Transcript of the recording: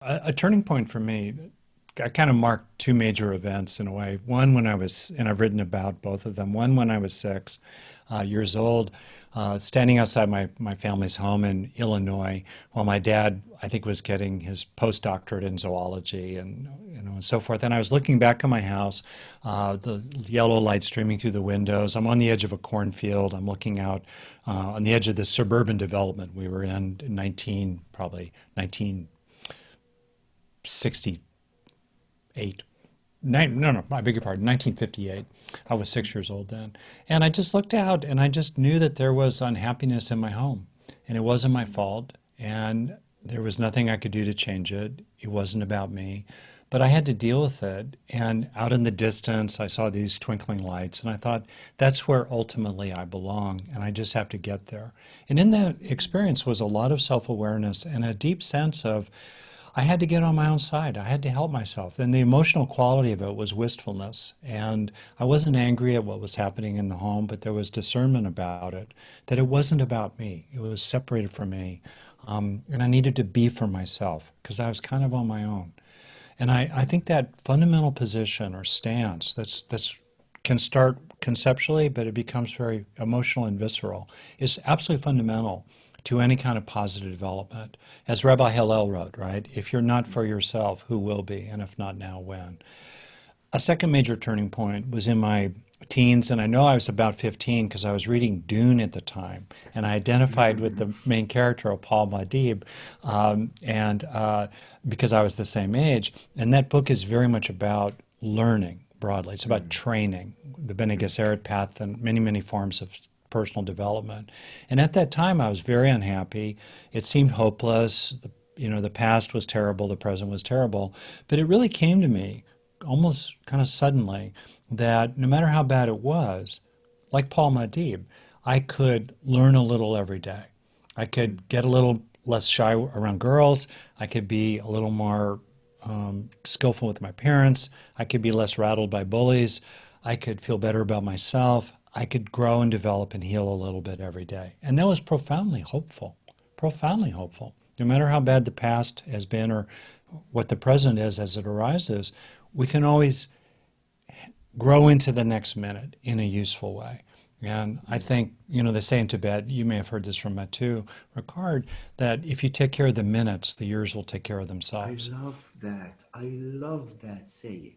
a turning point for me, I kind of marked two major events in a way. One when I was, and I've written about both of them. One when I was 6 years old, standing outside my family's home in Illinois while my dad, I think, was getting his postdoctorate in zoology and and so forth. And I was looking back at my house, the yellow light streaming through the windows. I'm on the edge of a cornfield. I'm looking out on the edge of this suburban development we were in 1968. No, I beg your pardon, 1958. I was 6 years old then. And I just looked out and I just knew that there was unhappiness in my home. And it wasn't my fault. And there was nothing I could do to change it. It wasn't about me. But I had to deal with it. And out in the distance, I saw these twinkling lights. And I thought, that's where ultimately I belong. And I just have to get there. And in that experience was a lot of self-awareness and a deep sense of, I had to get on my own side. I had to help myself. And the emotional quality of it was wistfulness. And I wasn't angry at what was happening in the home, but there was discernment about it, that it wasn't about me. It was separated from me. And I needed to be for myself because I was kind of on my own. And I think that fundamental position or stance that's can start conceptually, but it becomes very emotional and visceral, is absolutely fundamental to any kind of positive development. As Rabbi Hillel wrote, right? If you're not for yourself, who will be? And if not now, when? A second major turning point was in my teens, and I know I was about 15 because I was reading Dune at the time, and I identified with the main character of Paul Muad'Dib, and because I was the same age. And that book is very much about learning broadly. It's about training, the Bene Gesserit path, and many, many forms of personal development. And at that time, I was very unhappy. It seemed hopeless. The past was terrible, the present was terrible. But it really came to me almost kind of suddenly that no matter how bad it was, like Paul Muad'Dib, I could learn a little every day. I could get a little less shy around girls. I could be a little more skillful with my parents. I could be less rattled by bullies. I could feel better about myself. I could grow and develop and heal a little bit every day. And that was profoundly hopeful, profoundly hopeful. No matter how bad the past has been or what the present is as it arises, we can always grow into the next minute in a useful way. And I think, they say in Tibet, you may have heard this from Mathieu Ricard, that if you take care of the minutes, the years will take care of I themselves. love that. I love that saying.